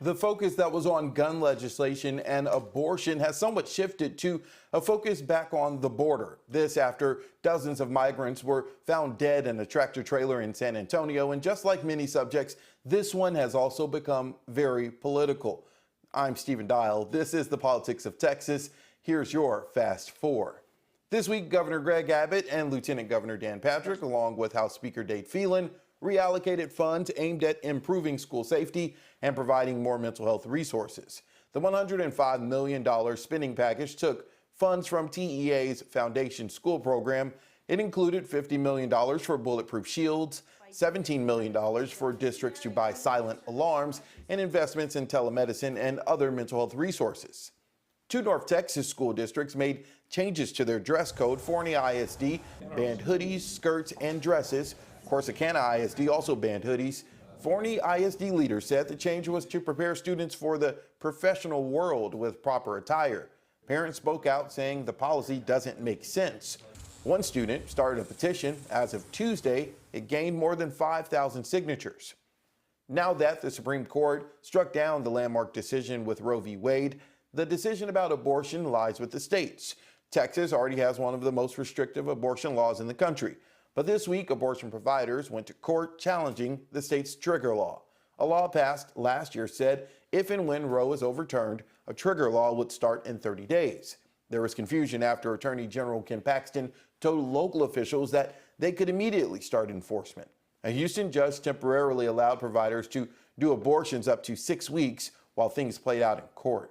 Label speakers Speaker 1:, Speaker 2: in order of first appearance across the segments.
Speaker 1: The focus that was on gun legislation and abortion has somewhat shifted to a focus back on the border. This after dozens of migrants were found dead in a tractor trailer in San Antonio. And just like many subjects, this one has also become very political. I'm Stephen Dial. This is the politics of Texas. Here's your Fast Four. This week, Governor Greg Abbott and Lieutenant Governor Dan Patrick, along with House Speaker Dade Phelan, reallocated funds aimed at improving school safety and providing more mental health resources. The $105 million spending package took funds from TEA's Foundation School Program. It included $50 million for bulletproof shields, $17 million for districts to buy silent alarms, and investments in telemedicine and other mental health resources. Two North Texas school districts made changes to their dress code. Forney ISD banned hoodies, skirts, and dresses. Corsicana ISD also banned hoodies. Forney ISD leaders said the change was to prepare students for the professional world with proper attire. Parents spoke out saying the policy doesn't make sense. One student started a petition. As of Tuesday, it gained more than 5,000 signatures. Now that the Supreme Court struck down the landmark decision with Roe v. Wade, the decision about abortion lies with the states. Texas already has one of the most restrictive abortion laws in the country. But this week, abortion providers went to court challenging the state's trigger law. A law passed last year said if and when Roe is overturned, a trigger law would start in 30 days. There was confusion after Attorney General Ken Paxton told local officials that they could immediately start enforcement. A Houston judge temporarily allowed providers to do abortions up to 6 weeks while things played out in court.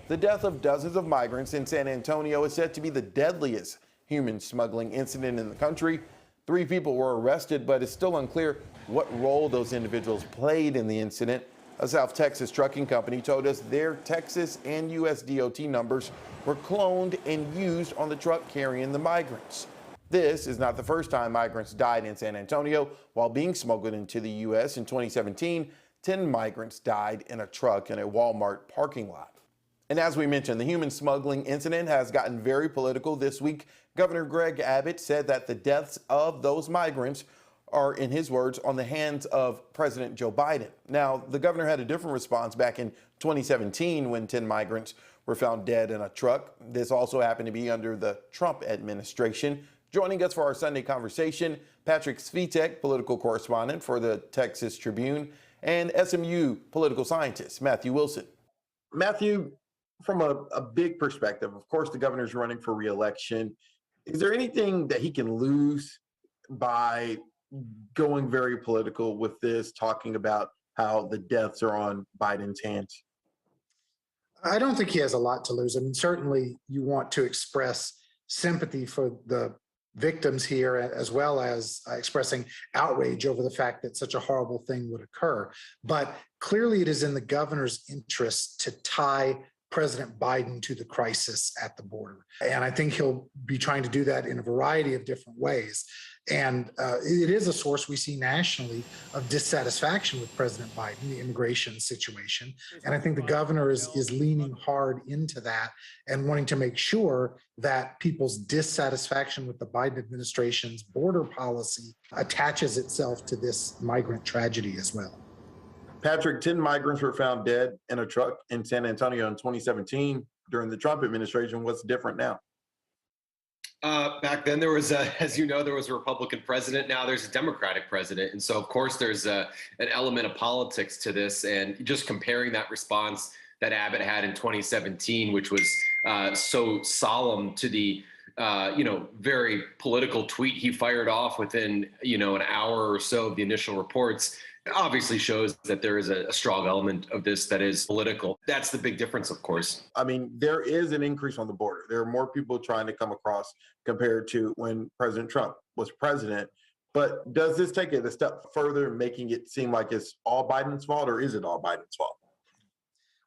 Speaker 1: The death of dozens of migrants in San Antonio is said to be the deadliest human smuggling incident in the country. 3 people were arrested, but it's still unclear what role those individuals played in the incident. A South Texas trucking company told us their Texas and U.S. DOT numbers were cloned and used on the truck carrying the migrants. This is not the first time migrants died in San Antonio while being smuggled into the U.S. In 2017, 10 migrants died in a truck in a Walmart parking lot. And as we mentioned, the human smuggling incident has gotten very political this week. Governor Greg Abbott said that the deaths of those migrants are, in his words, on the hands of President Joe Biden. Now, the governor had a different response back in 2017 when 10 migrants were found dead in a truck. This also happened to be under the Trump administration. Joining us for our Sunday conversation, Patrick Svitek, political correspondent for the Texas Tribune, and SMU political scientist, Matthew Wilson. Matthew, from a big perspective, of course, the governor's running for re-election. Is there anything that he can lose by going very political with this, talking about how the deaths are on Biden's hands?
Speaker 2: I don't think he has a lot to lose. I mean, certainly you want to express sympathy for the victims here, as well as expressing outrage over the fact that such a horrible thing would occur. But clearly it is in the governor's interest to tie President Biden to the crisis at the border. And I think he'll be trying to do that in a variety of different ways. And it is a source we see nationally of dissatisfaction with President Biden, the immigration situation. And I think the governor is leaning hard into that and wanting to make sure that people's dissatisfaction with the Biden administration's border policy attaches itself to this migrant tragedy as well.
Speaker 1: Patrick, 10 migrants were found dead in a truck in San Antonio in 2017 during the Trump administration. What's different now?
Speaker 3: Back then, there was, as you know, there was a Republican president. Now there's a Democratic president. And so, of course, there's an element of politics to this. And just comparing that response that Abbott had in 2017, which was so solemn, to the very political tweet he fired off within, an hour or so of the initial reports, obviously shows that there is a strong element of this that is political. That's the big difference, of course.
Speaker 1: I mean, there is an increase on the border. There are more people trying to come across compared to when President Trump was president. But does this take it a step further, making it seem like it's all Biden's fault, or is it all Biden's fault?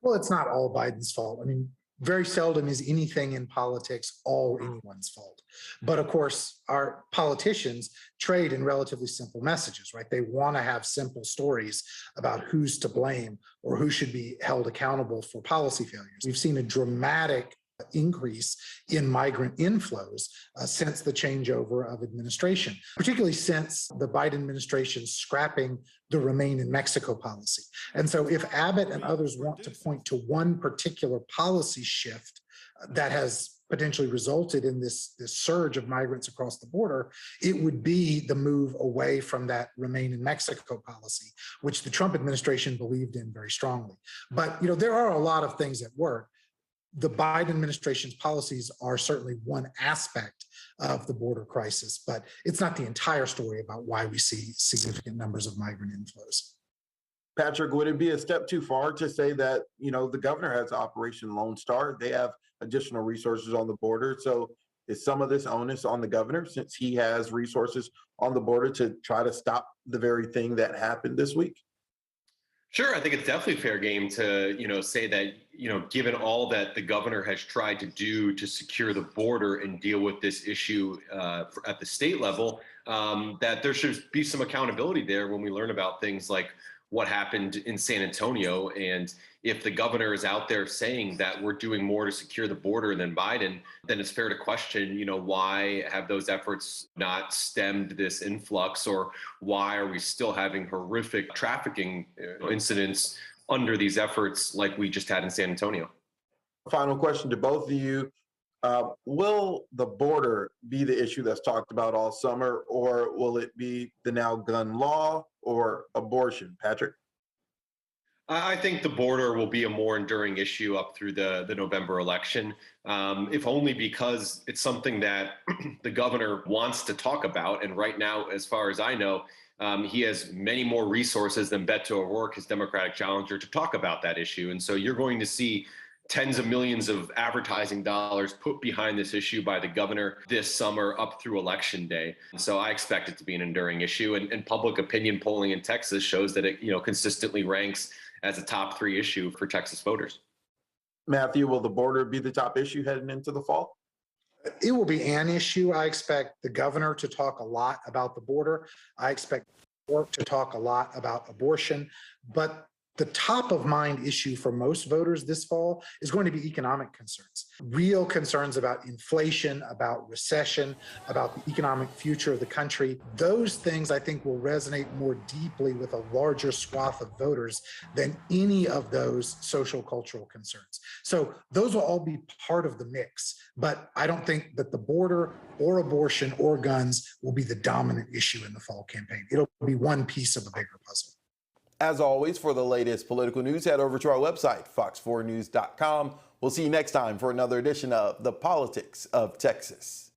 Speaker 2: Well, it's not all Biden's fault. I mean, very seldom is anything in politics all anyone's fault. But of course, our politicians trade in relatively simple messages, right? They want to have simple stories about who's to blame or who should be held accountable for policy failures. We've seen a dramatic increase in migrant inflows since the changeover of administration, particularly since the Biden administration scrapping the Remain in Mexico policy. And so if Abbott and others want to point to one particular policy shift that has potentially resulted in this surge of migrants across the border, it would be the move away from that Remain in Mexico policy, which the Trump administration believed in very strongly. But there are a lot of things at work. The Biden administration's policies are certainly one aspect of the border crisis, but it's not the entire story about why we see significant numbers of migrant inflows.
Speaker 1: Patrick, would it be a step too far to say that, the governor has Operation Lone Star? They have additional resources on the border. So is some of this onus on the governor since he has resources on the border to try to stop the very thing that happened this week?
Speaker 3: Sure, I think it's definitely fair game to, say that, given all that the governor has tried to do to secure the border and deal with this issue at the state level, that there should be some accountability there when we learn about things like what happened in San Antonio. And if the governor is out there saying that we're doing more to secure the border than Biden, then it's fair to question, why have those efforts not stemmed this influx, or why are we still having horrific trafficking incidents under these efforts like we just had in San Antonio?
Speaker 1: Final question to both of you. Will the border be the issue that's talked about all summer, or will it be the now gun law or abortion? Patrick?
Speaker 3: I think the border will be a more enduring issue up through the November election, if only because it's something that the governor wants to talk about. And right now, as far as I know, he has many more resources than Beto O'Rourke, his Democratic challenger, to talk about that issue. And so you're going to see tens of millions of advertising dollars put behind this issue by the governor this summer up through election day. And so I expect it to be an enduring issue. And public opinion polling in Texas shows that it consistently ranks as a top 3 issue for Texas voters.
Speaker 1: Matthew, will the border be the top issue heading into the fall?
Speaker 2: It will be an issue. I expect the governor to talk a lot about the border. I expect O'Rourke to talk a lot about abortion. But the top of mind issue for most voters this fall is going to be economic concerns, real concerns about inflation, about recession, about the economic future of the country. Those things, I think, will resonate more deeply with a larger swath of voters than any of those social cultural concerns. So those will all be part of the mix, but I don't think that the border or abortion or guns will be the dominant issue in the fall campaign. It'll be one piece of a bigger puzzle.
Speaker 1: As always, for the latest political news, head over to our website, fox4news.com. We'll see you next time for another edition of The Politics of Texas.